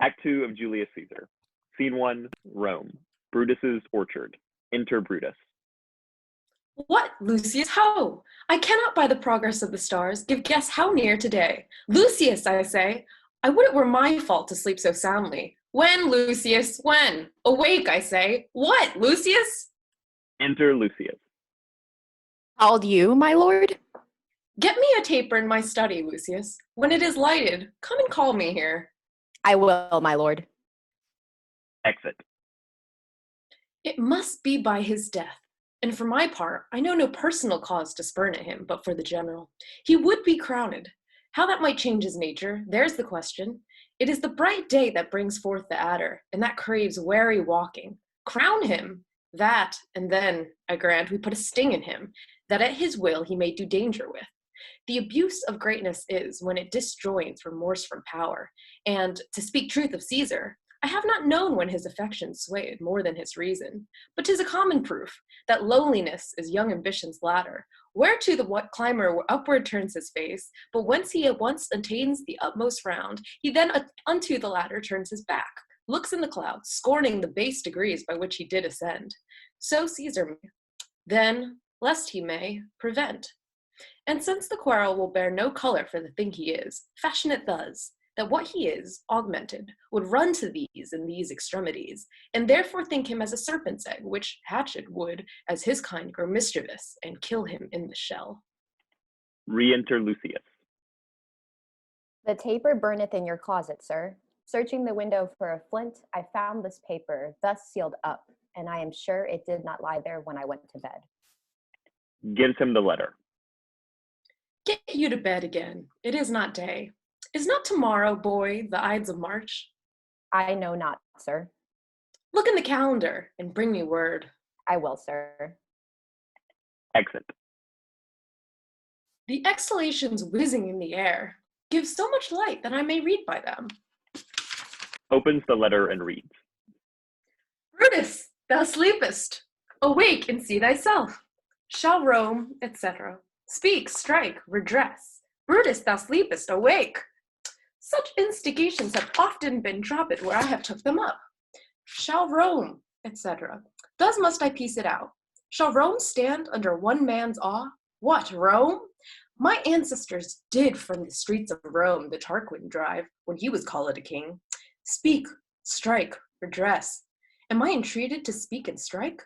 Act 2 of Julius Caesar. Scene 1, Rome. Brutus's orchard. Enter Brutus. What, Lucius, how? I cannot by the progress of the stars give guess how near today. Lucius, I say, I would it were my fault to sleep so soundly. When, Lucius, when? Awake, I say. What, Lucius? Enter Lucius. Called you, my lord? Get me a taper in my study, Lucius. When it is lighted, come and call me here. I will, my lord. Exit. It must be by his death. And for my part, I know no personal cause to spurn at him, but for the general. He would be crowned. How that might change his nature, there's the question. It is the bright day that brings forth the adder, and that craves wary walking. Crown him! That, and then, I grant, we put a sting in him, that at his will he may do danger with. The abuse of greatness is when it disjoins remorse from power, and, to speak truth of Caesar, I have not known when his affections swayed more than his reason, but 'tis a common proof that lowliness is young ambition's ladder, whereto the climber upward turns his face, but whence he at once attains the utmost round, he then unto the ladder turns his back, looks in the clouds, scorning the base degrees by which he did ascend. So Caesar may, then, lest he may, prevent. And since the quarrel will bear no color for the thing he is, fashion it thus, that what he is, augmented, would run to these and these extremities, and therefore think him as a serpent's egg, which hatchet would, as his kind, grow mischievous, and kill him in the shell. Re-enter Lucius. The taper burneth in your closet, sir. Searching the window for a flint, I found this paper, thus sealed up, and I am sure it did not lie there when I went to bed. Gives him the letter. Get you to bed again. It is not day. Is not tomorrow, boy, the Ides of March? I know not, sir. Look in the calendar and bring me word. I will, sir. Exit. The exhalations whizzing in the air give so much light that I may read by them. Opens the letter and reads. Brutus, thou sleepest. Awake and see thyself. Shall Rome, etc. Speak, strike, redress. Brutus, thou sleepest, awake. Such instigations have often been dropped where I have took them up. Shall Rome, etc. Thus must I piece it out. Shall Rome stand under one man's awe? What, Rome? My ancestors did from the streets of Rome the Tarquin drive, when he was called a king. Speak, strike, redress. Am I entreated to speak and strike?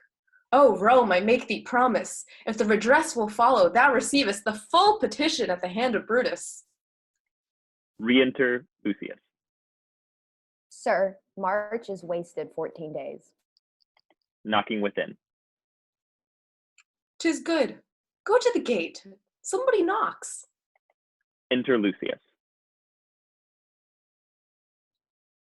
O Rome, I make thee promise, if the redress will follow, thou receivest the full petition at the hand of Brutus. Re-enter Lucius. Sir, March is wasted 14 days. Knocking within. 'Tis good. Go to the gate. Somebody knocks. Enter Lucius.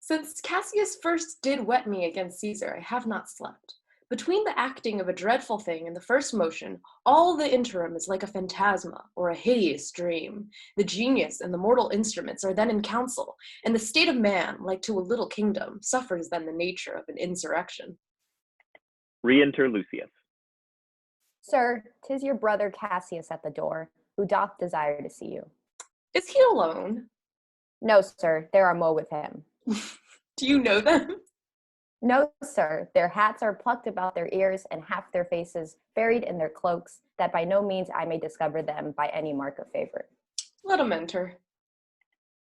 Since Cassius first did wet me against Caesar, I have not slept. Between the acting of a dreadful thing and the first motion, all the interim is like a phantasma or a hideous dream. The genius and the mortal instruments are then in council, and the state of man, like to a little kingdom, suffers then the nature of an insurrection. Re-enter Lucius. Sir, 'tis your brother Cassius at the door, who doth desire to see you. Is he alone? No, sir, there are more with him. Do you know them? No, sir, their hats are plucked about their ears, and half their faces buried in their cloaks, that by no means I may discover them by any mark of favor. Let him enter.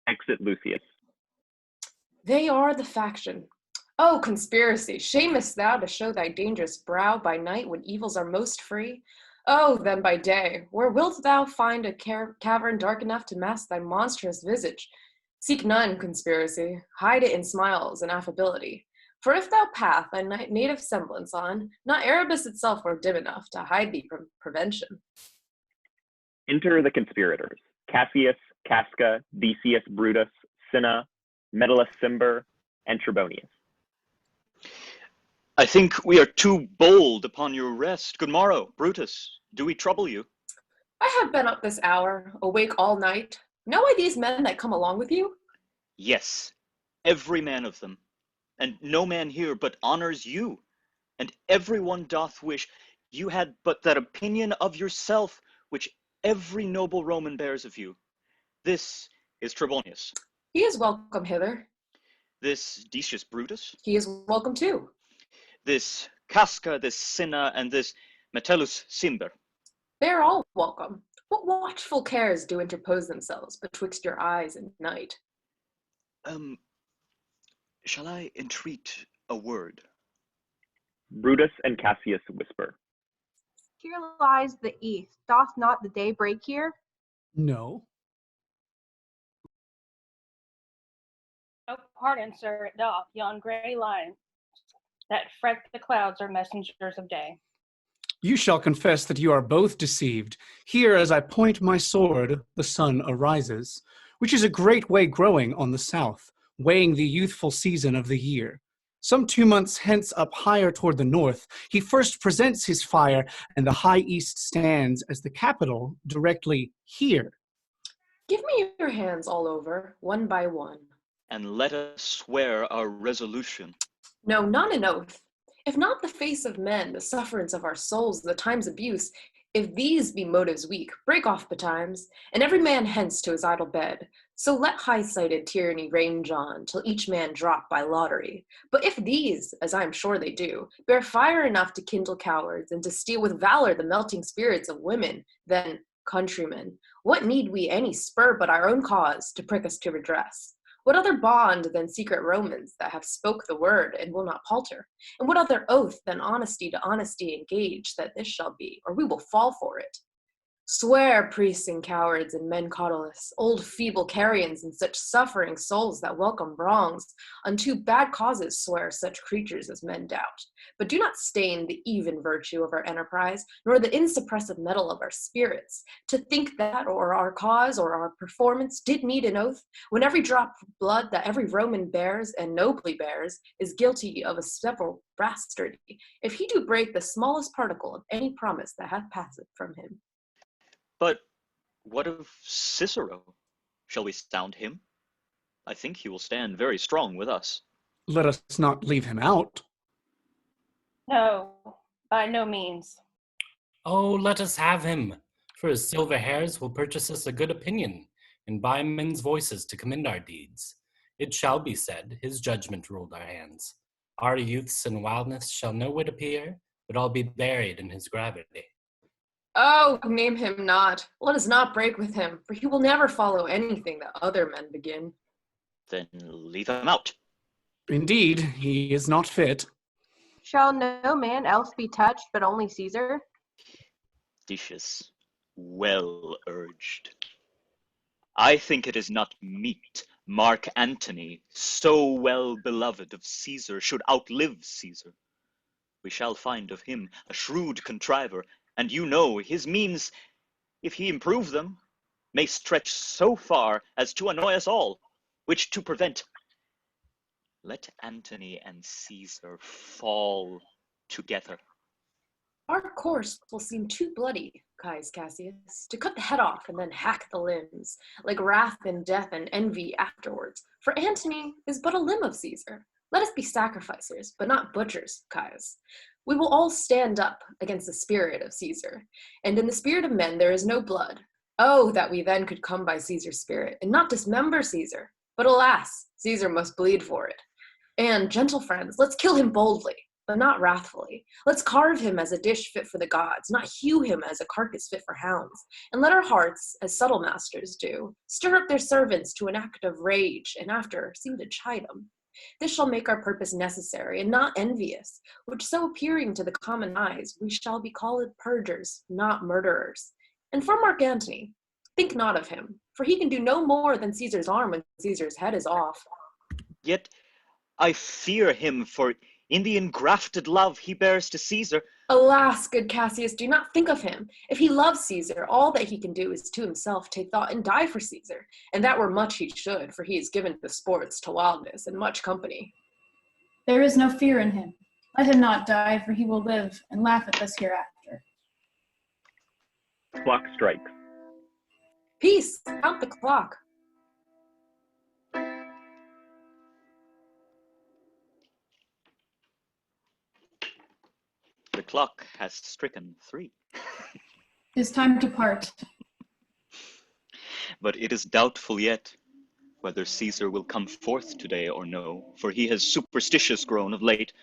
Exit Lucius. They are the faction. Oh, conspiracy, shamest thou to show thy dangerous brow by night when evils are most free? Oh, then by day, where wilt thou find a cavern dark enough to mask thy monstrous visage? Seek none, conspiracy, hide it in smiles and affability. For if thou path thy native semblance on, not Erebus itself were dim enough to hide thee from prevention. Enter the conspirators. Cassius, Casca, Decius Brutus, Cinna, Metellus Cimber, and Trebonius. I think we are too bold upon your rest. Good morrow, Brutus. Do we trouble you? I have been up this hour, awake all night. Know I these men that come along with you? Yes, every man of them. And no man here but honors you. And everyone doth wish you had but that opinion of yourself which every noble Roman bears of you. This is Trebonius. He is welcome hither. This Decius Brutus, He is welcome too. this Casca, this Cinna, and this Metellus Cimber. They are all welcome. What watchful cares do interpose themselves betwixt your eyes and night? Shall I entreat a word? Brutus and Cassius whisper. Here lies the east. Doth not the day break here? No. Oh, pardon, sir, it doth. Yon grey lines that fret the clouds are messengers of day. You shall confess that you are both deceived. Here, as I point my sword, the sun arises, which is a great way growing on the south, weighing the youthful season of the year. Some 2 months hence up higher toward the north, he first presents his fire, and the high east stands as the capital directly here. Give me your hands all over, one by one. And let us swear our resolution. No, not an oath. If not the face of men, the sufferance of our souls, the time's abuse, if these be motives weak, break off betimes, and every man hence to his idle bed. So let high-sighted tyranny range on, till each man drop by lottery. But if these, as I am sure they do, bear fire enough to kindle cowards, and to steal with valor the melting spirits of women, then, countrymen, what need we any spur but our own cause to prick us to redress? What other bond than secret Romans that have spoke the word and will not palter? And what other oath than honesty to honesty engage that this shall be, or we will fall for it? Swear, priests and cowards and men cautelous, old feeble carrions and such suffering souls that welcome wrongs. Unto bad causes swear such creatures as men doubt. But do not stain the even virtue of our enterprise, nor the insuppressive metal of our spirits. To think that or our cause or our performance did need an oath, when every drop of blood that every Roman bears, and nobly bears, is guilty of a several bastardy, if he do break the smallest particle of any promise that hath passed from him. But what of Cicero? Shall we sound him? I think he will stand very strong with us. Let us not leave him out. No, by no means. Oh, let us have him, for his silver hairs will purchase us a good opinion, and buy men's voices to commend our deeds. It shall be said, his judgment ruled our hands. Our youths and wildness shall no whit appear, but all be buried in his gravity. Oh, name him not. Let us not break with him, for he will never follow anything that other men begin. Then leave him out. Indeed, he is not fit. Shall no man else be touched but only Caesar? Decius, well urged. I think it is not meet Mark Antony, so well beloved of Caesar, should outlive Caesar. We shall find of him a shrewd contriver, and you know his means, if he improve them, may stretch so far as to annoy us all, which to prevent, let Antony and Caesar fall together. Our course will seem too bloody, cries Cassius, to cut the head off and then hack the limbs, like wrath and death and envy afterwards. For Antony is but a limb of Caesar. Let us be sacrificers, but not butchers, Caius. We will all stand up against the spirit of Caesar, and in the spirit of men there is no blood. Oh, that we then could come by Caesar's spirit, and not dismember Caesar. But alas, Caesar must bleed for it. And, gentle friends, let's kill him boldly, but not wrathfully. Let's carve him as a dish fit for the gods, not hew him as a carcass fit for hounds. And let our hearts, as subtle masters do, stir up their servants to an act of rage, and after seem to chide them. This shall make our purpose necessary, and not envious, which so appearing to the common eyes, we shall be called purgers, not murderers. And for Mark Antony, think not of him, for he can do no more than Caesar's arm when Caesar's head is off. Yet I fear him, for in the engrafted love he bears to Caesar. Alas, good Cassius, do not think of him. If he loves Caesar, all that he can do is to himself take thought and die for Caesar. And that were much he should, for he is given to sports, to wildness, and much company. There is no fear in him. Let him not die, for he will live and laugh at us hereafter. Clock strikes. Peace, count the clock. The clock has stricken 3. It is time to part. But it is doubtful yet. whether Caesar will come forth today or no, for he has superstitious grown of late,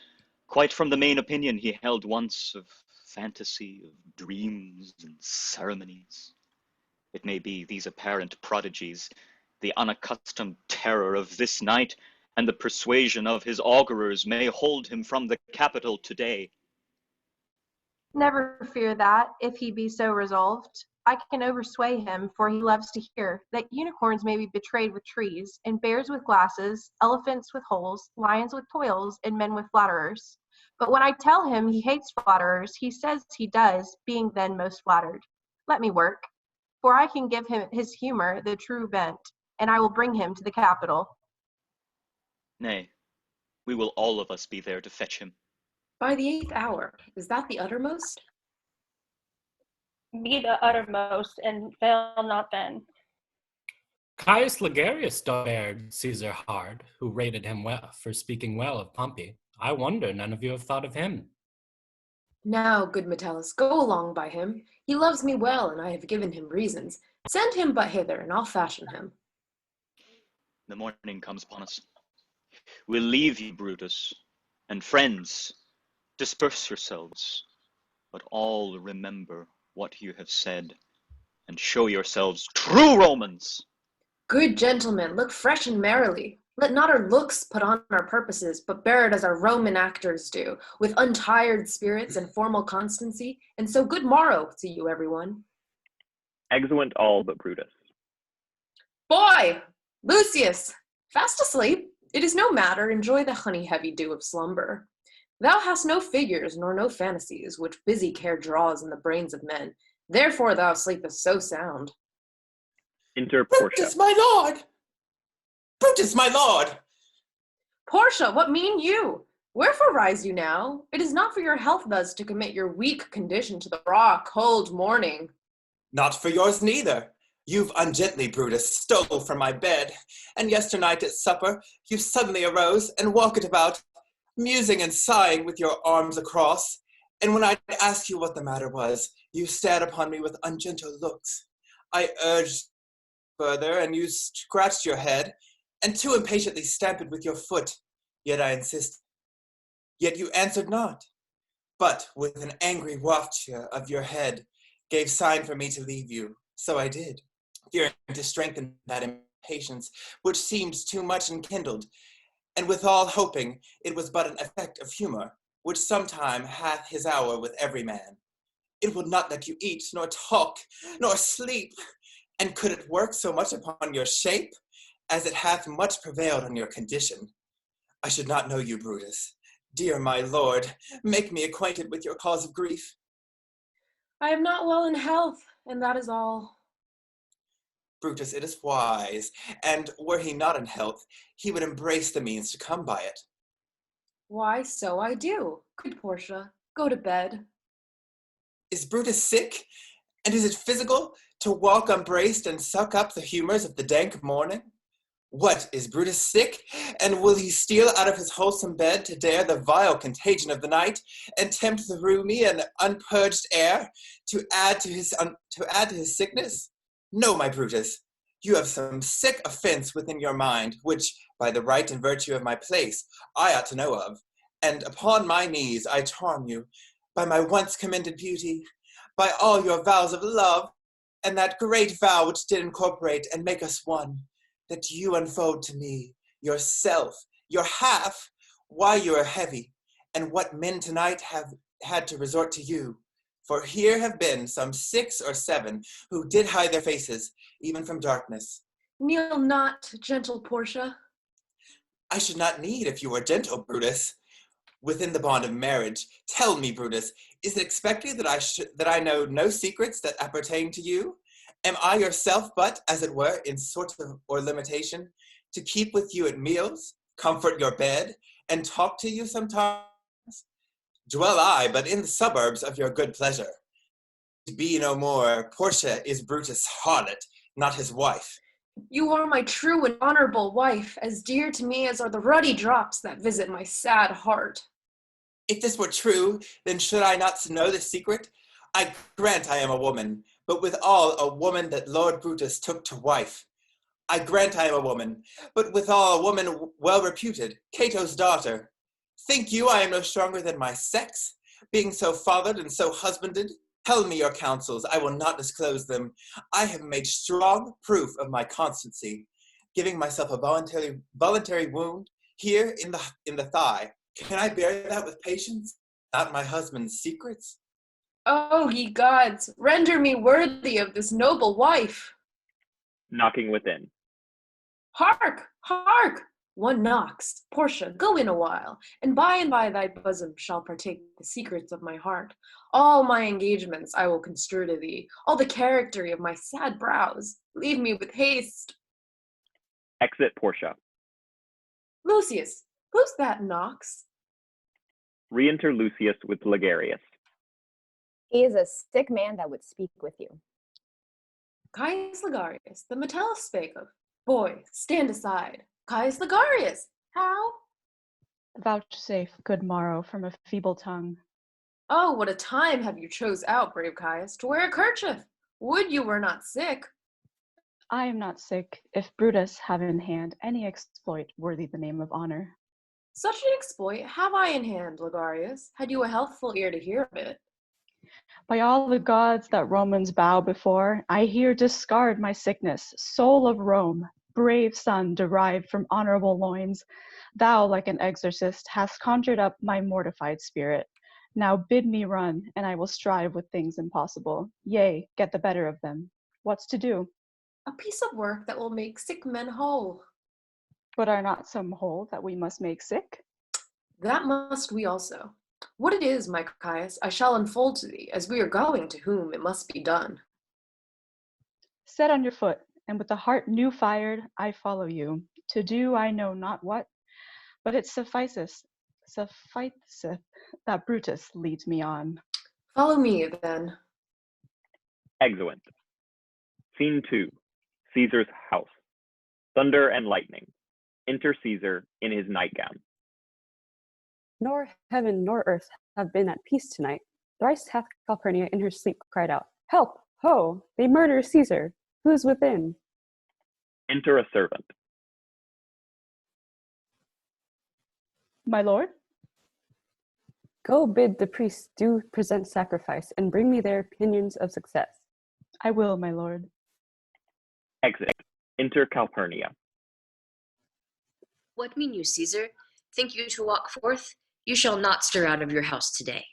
quite from the main opinion he held once of fantasy, of dreams and ceremonies. It may be these apparent prodigies, the unaccustomed terror of this night, and the persuasion of his augurers may hold him from the capital today. Never fear that, if he be so resolved. I can oversway him, for he loves to hear that unicorns may be betrayed with trees, and bears with glasses, elephants with holes, lions with toils, and men with flatterers. But when I tell him he hates flatterers, he says he does, being then most flattered. Let me work, for I can give him his humor the true bent, and I will bring him to the capital. Nay, we will all of us be there to fetch him. By the 8th hour, is that the uttermost? Be the uttermost, and fail not then. Caius Ligarius dared Caesar hard, who rated him well for speaking well of Pompey. I wonder none of you have thought of him. Now, good Metellus, go along by him. He loves me well, and I have given him reasons. Send him but hither, and I'll fashion him. The morning comes upon us. We'll leave you, Brutus, and friends, disperse yourselves, but all remember what you have said, and show yourselves true Romans. Good gentlemen, look fresh and merrily. Let not our looks put on our purposes, but bear it as our Roman actors do, with untired spirits and formal constancy, and so good morrow to you, everyone. Exeunt all but Brutus. Boy! Lucius! Fast asleep? It is no matter, enjoy the honey-heavy dew of slumber. Thou hast no figures, nor no fantasies, which busy care draws in the brains of men. Therefore thou sleepest so sound. Enter Portia. Brutus, my lord! Brutus, my lord! Portia, what mean you? Wherefore rise you now? It is not for your health thus to commit your weak condition to the raw, cold morning. Not for yours neither. You've ungently, Brutus, stole from my bed, and yesternight at supper you suddenly arose and walked about, musing and sighing with your arms across, and when I asked you what the matter was, you stared upon me with ungentle looks. I urged further, and you scratched your head, and too impatiently stamped it with your foot. Yet I insisted. Yet you answered not, but with an angry wafture of your head, gave sign for me to leave you. So I did, fearing to strengthen that impatience, which seemed too much enkindled, and withal hoping it was but an effect of humor, which sometime hath his hour with every man. It would not let you eat, nor talk, nor sleep, and could it work so much upon your shape, as it hath much prevailed on your condition? I should not know you, Brutus. Dear my lord, make me acquainted with your cause of grief. I am not well in health, and that is all. Brutus, it is wise, and were he not in health, he would embrace the means to come by it. Why, so I do. Good Portia, go to bed. Is Brutus sick? And is it physical to walk unbraced and suck up the humors of the dank morning? What, is Brutus sick? And will he steal out of his wholesome bed to dare the vile contagion of the night, and tempt the rheumy and unpurged air to add to his sickness? No, my Brutus, you have some sick offense within your mind, which, by the right and virtue of my place, I ought to know of. And upon my knees I charm you, by my once commended beauty, by all your vows of love, and that great vow which did incorporate and make us one, that you unfold to me yourself, your half, why you are heavy, and what men tonight have had to resort to you. For here have been some 6 or 7 who did hide their faces, even from darkness. Kneel not, gentle Portia. I should not need if you were gentle, Brutus. Within the bond of marriage, tell me, Brutus, is it expected that I know no secrets that appertain to you? Am I yourself but, as it were, in sort of or limitation, to keep with you at meals, comfort your bed, and talk to you sometimes? Dwell I but in the suburbs of your good pleasure. Be no more, Portia is Brutus' harlot, not his wife. You are my true and honorable wife, as dear to me as are the ruddy drops that visit my sad heart. If this were true, then should I not know the secret? I grant I am a woman, but withal a woman that Lord Brutus took to wife. I grant I am a woman, but withal a woman well reputed, Cato's daughter. Think you I am no stronger than my sex, being so fathered and so husbanded? Tell me your counsels, I will not disclose them. I have made strong proof of my constancy, giving myself a voluntary wound here in the thigh. Can I bear that with patience? Not my husband's secrets? Oh, ye gods, render me worthy of this noble wife. Knocking within. Hark, hark! One knocks. Portia, go in a while, and by thy bosom shall partake the secrets of my heart. All my engagements I will construe to thee, all the charactery of my sad brows. Leave me with haste. Exit Portia. Lucius, who's that knocks? Re-enter Lucius with Ligarius. He is a sick man that would speak with you. Caius Ligarius, the Metellus spake of. Boy, stand aside. Caius Ligarius, how? Vouchsafe good morrow from a feeble tongue. Oh, what a time have you chose out, brave Caius, to wear a kerchief. Would you were not sick. I am not sick, if Brutus have in hand any exploit worthy the name of honor. Such an exploit have I in hand, Ligarius, had you a healthful ear to hear of it. By all the gods that Romans bow before, I here discard my sickness, soul of Rome, brave son derived from honorable loins. Thou, like an exorcist, hast conjured up my mortified spirit. Now bid me run, and I will strive with things impossible. Yea, get the better of them. What's to do? A piece of work that will make sick men whole. But are not some whole that we must make sick? That must we also. What it is, my Caius, I shall unfold to thee, as we are going to whom it must be done. Set on your foot, and with a heart new fired, I follow you. To do I know not what, but it sufficeth that Brutus leads me on. Follow me, then. Exeunt. Scene 2. Caesar's house. Thunder and lightning. Enter Caesar in his nightgown. Nor heaven nor earth have been at peace tonight. Thrice hath Calpurnia in her sleep cried out, Help! Ho! They murder Caesar! Who's within? Enter a servant. My lord? Go bid the priests do present sacrifice, and bring me their opinions of success. I will, my lord. Exit. Enter Calpurnia. What mean you, Caesar? Think you to walk forth? You shall not stir out of your house today.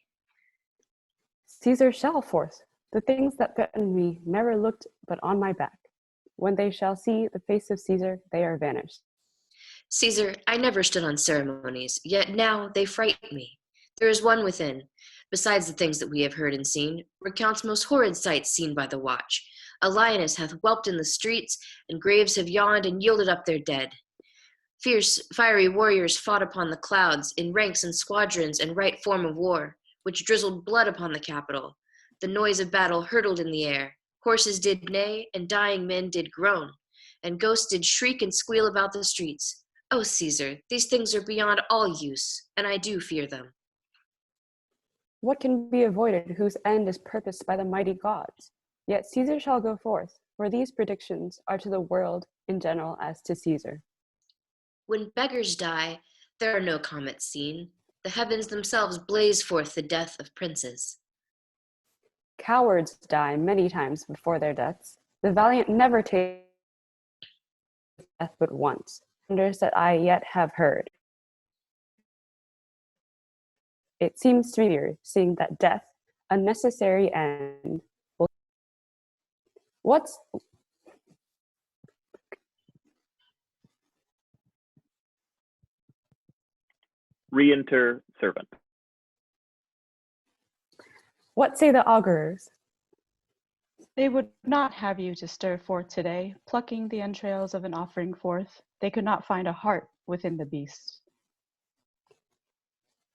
Caesar shall forth. The things that threaten me never looked but on my back. When they shall see the face of Caesar, they are vanished. Caesar, I never stood on ceremonies, yet now they frighten me. There is one within, besides the things that we have heard and seen, recounts most horrid sights seen by the watch. A lioness hath whelped in the streets, and graves have yawned and yielded up their dead. Fierce, fiery warriors fought upon the clouds, in ranks and squadrons and right form of war, which drizzled blood upon the Capitol. The noise of battle hurtled in the air. Horses did neigh, and dying men did groan, and ghosts did shriek and squeal about the streets. O Caesar, these things are beyond all use, and I do fear them. What can be avoided whose end is purposed by the mighty gods? Yet Caesar shall go forth, for these predictions are to the world in general as to Caesar. When beggars die, there are no comets seen. The heavens themselves blaze forth the death of princes. Cowards die many times before their deaths. The valiant never taste death but once. Wonders that I yet have heard. It seems to me, seeing that death, a necessary end, will... What's... Re-enter servant. What say the augurers? They would not have you to stir forth today, plucking the entrails of an offering forth. They could not find a heart within the beast.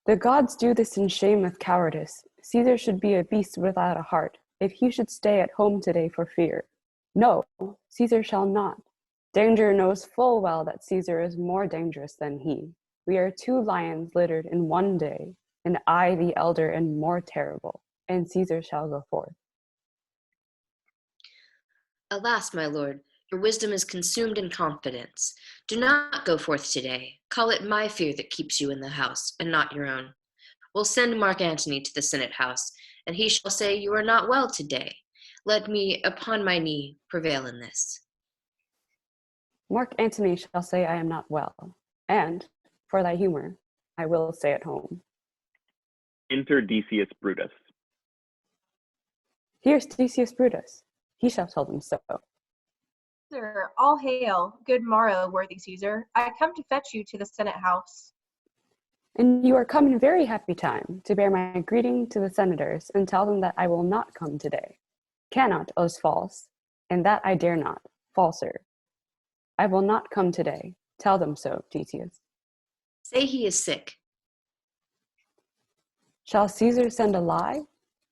The gods do this in shame of cowardice. Caesar should be a beast without a heart, if he should stay at home today for fear. No, Caesar shall not. Danger knows full well that Caesar is more dangerous than he. We are two lions littered in one day, and I the elder and more terrible, and Caesar shall go forth. Alas, my lord, Your wisdom is consumed in confidence. Do not go forth today. Call it my fear that keeps you in the house, and not your own. We'll send Mark Antony to the Senate house, and he shall say, You are not well today. Let me, upon my knee, prevail in this. Mark Antony shall say I am not well, and, for thy humor, I will stay at home. Enter Decius Brutus. Here's Decius Brutus. He shall tell them so. Sir, all hail. Good morrow, worthy Caesar. I come to fetch you to the Senate house. And you are come in very happy time to bear my greeting to the senators and tell them that I will not come today. Cannot, is false, and that I dare not, falser. I will not come today. Tell them so, Decius. Say he is sick. Shall Caesar send a lie?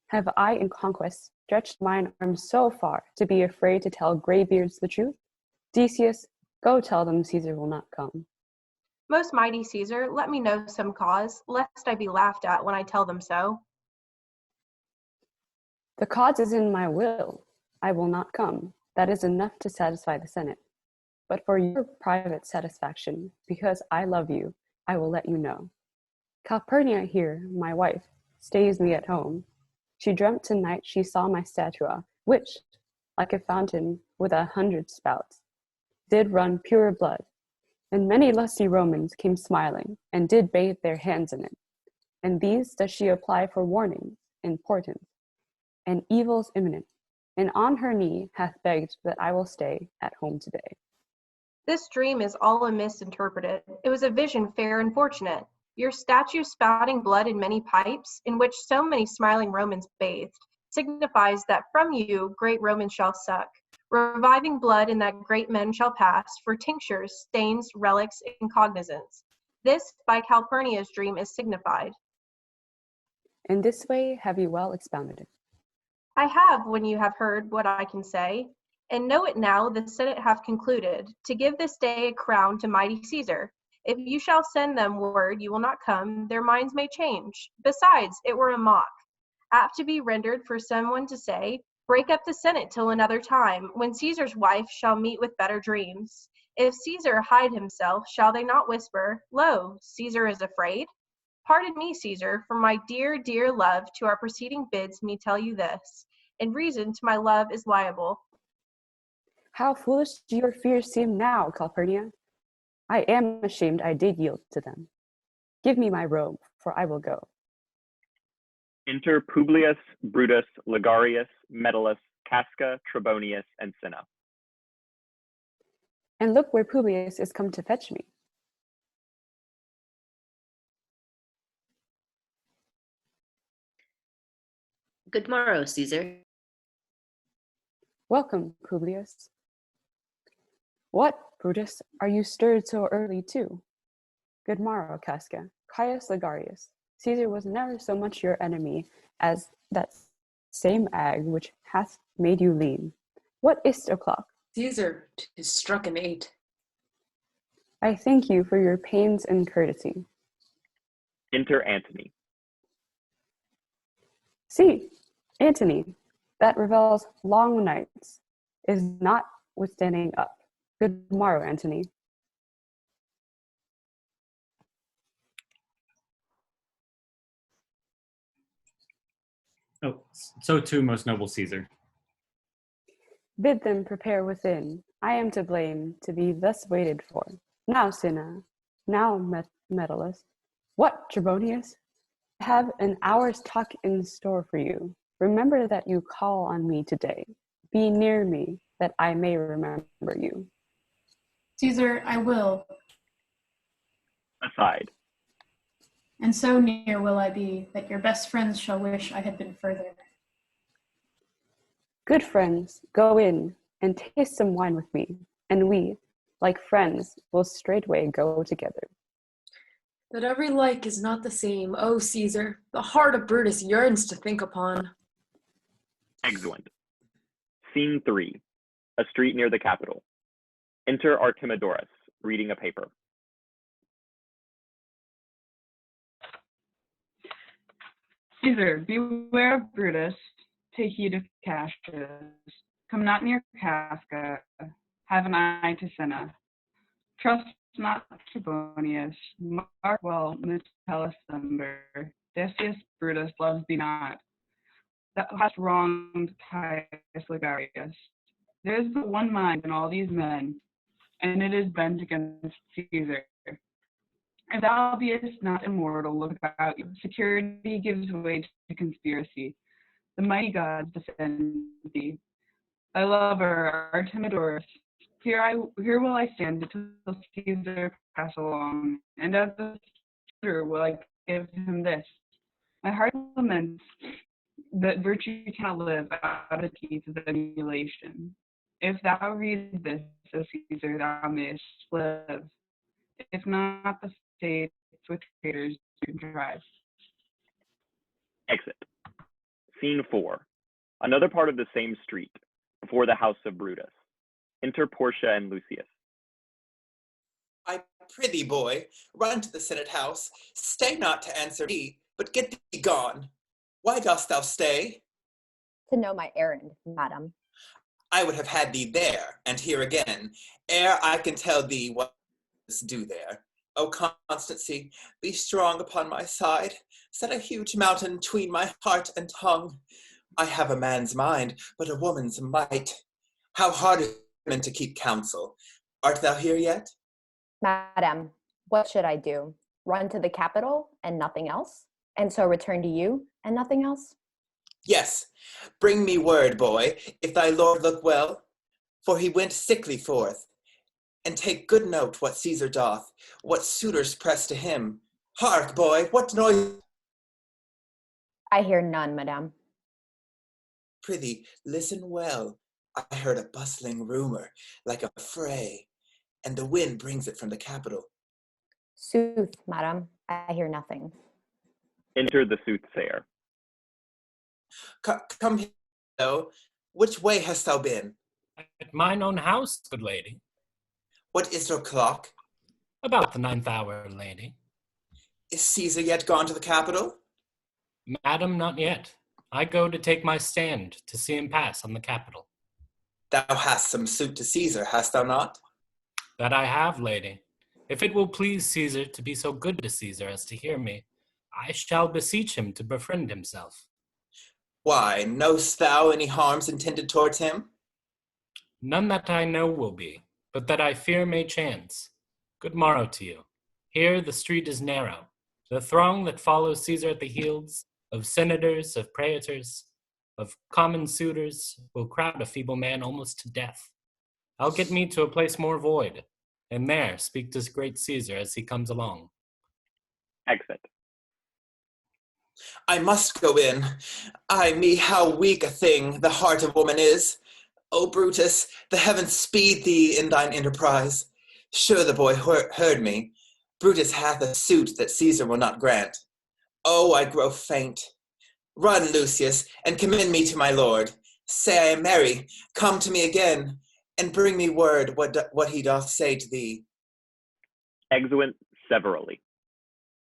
Have I in conquest stretched mine arm so far to be afraid to tell graybeards the truth? Decius, go tell them Caesar will not come. Most mighty Caesar, let me know some cause, lest I be laughed at when I tell them so. The cause is in my will. I will not come. That is enough to satisfy the Senate. But for your private satisfaction, because I love you, I will let you know. Calpurnia here, my wife, stays me at home. She dreamt tonight she saw my statua, which, like a fountain with 100 spouts, did run pure blood. And many lusty Romans came smiling, and did bathe their hands in it. And these does she apply for warnings, important, and evils imminent, and on her knee hath begged that I will stay at home today. This dream is all misinterpreted. It was a vision fair and fortunate. Your statue spouting blood in many pipes, in which so many smiling Romans bathed, signifies that from you great Romans shall suck, reviving blood in that great men shall pass for tinctures, stains, relics, and cognizance. This by Calpurnia's dream is signified. In this way have you well expounded it. I have, when you have heard what I can say, and know it now the Senate have concluded, to give this day a crown to mighty Caesar. If you shall send them word you will not come, their minds may change. Besides, it were a mock, apt to be rendered for someone to say, break up the Senate till another time, when Caesar's wife shall meet with better dreams. If Caesar hide himself, shall they not whisper, Lo, Caesar is afraid? Pardon me, Caesar, for my dear, dear love to our proceeding bids me tell you this, and reason to my love is liable. How foolish do your fears seem now, Calpurnia? I am ashamed I did yield to them. Give me my robe, for I will go. Enter Publius, Brutus, Ligarius, Metellus, Casca, Trebonius, and Cinna. And look where Publius is come to fetch me. Good morrow, Caesar. Welcome, Publius. What, Brutus, are you stirred so early too? Good morrow, Casca. Caius Ligarius. Caesar was never so much your enemy as that same ag which hath made you lean. What is't o'clock? Caesar, 'tis struck an 8. I thank you for your pains and courtesy. Enter Antony. See, Antony, that reveals long nights, is not withstanding up. Good morrow, Antony. Oh, so too, most noble Caesar. Bid them prepare within. I am to blame to be thus waited for. Now, Cinna, now, Metellus. What, Trebonius? I have an hour's talk in store for you. Remember that you call on me today. Be near me, that I may remember you. Caesar, I will, Aside. and so near will I be that your best friends shall wish I had been further. Good friends, go in and taste some wine with me, and we, like friends, will straightway go together. That every like is not the same, O Caesar, the heart of Brutus yearns to think upon. Exeunt. Scene 3. A street near the Capitol. Enter Artemidorus, reading a paper. Caesar, beware of Brutus. Take heed of Cassius. Come not near Casca. have an eye to Cinna. Trust not Trebonius, mark well Metellus Thunder, Decius Brutus loves thee not. Thou hast wronged Caius Ligarius. There is but one mind in all these men, and it is bent against Caesar. If thou beest not immortal, look about you. Security gives way to conspiracy. The mighty gods defend thee. Thy lover, Artemidorus, here will I stand until Caesar pass along, and as a suitor will I give him this. My heart laments that virtue cannot live out of the teeth of emulation. If thou read this, O Caesar, thou mayest live. If not, the fates with traitors do contrive. Exit. Scene 4. Another part of the same street, before the house of Brutus. Enter Portia and Lucius. I prithee, boy, run to the Senate house. Stay not to answer me, but get thee gone. Why dost thou stay? To know my errand, madam. I would have had thee there, and here again, ere I can tell thee what is due there. O Constancy, be strong upon my side. Set a huge mountain between my heart and tongue. I have a man's mind, but a woman's might. How hard is it to keep counsel? Art thou here yet? Madam, what should I do? Run to the capital and nothing else? And so return to you and nothing else? Yes, bring me word, boy, if thy lord look well, for he went sickly forth. And take good note what Caesar doth, what suitors press to him. Hark, boy, what noise? I hear none, madam. Prithee, listen well. I heard a bustling rumor, like a fray, and the wind brings it from the capital. Sooth, madam, I hear nothing. Enter the soothsayer. Come here, though. Which way hast thou been? At mine own house, good lady. What is your clock? About the 9th hour, lady. Is Caesar yet gone to the capital? Madam, not yet. I go to take my stand to see him pass on the capital. Thou hast some suit to Caesar, hast thou not? That I have, lady. If it will please Caesar to be so good to Caesar as to hear me, I shall beseech him to befriend himself. Why, knowst thou any harms intended towards him? None that I know will be, but that I fear may chance. Good morrow to you. Here the street is narrow. The throng that follows Caesar at the heels, of senators, of praetors, of common suitors, will crowd a feeble man almost to death. I'll get me to a place more void, and there speak to great Caesar as he comes along. Exit. I must go in. Ay me, how weak a thing the heart of woman is. O Brutus, the heavens speed thee in thine enterprise. Sure the boy heard me. Brutus hath a suit that Caesar will not grant. Oh, I grow faint. Run, Lucius, and commend me to my lord. Say I am merry. Come to me again, and bring me word what he doth say to thee. Exeunt severally.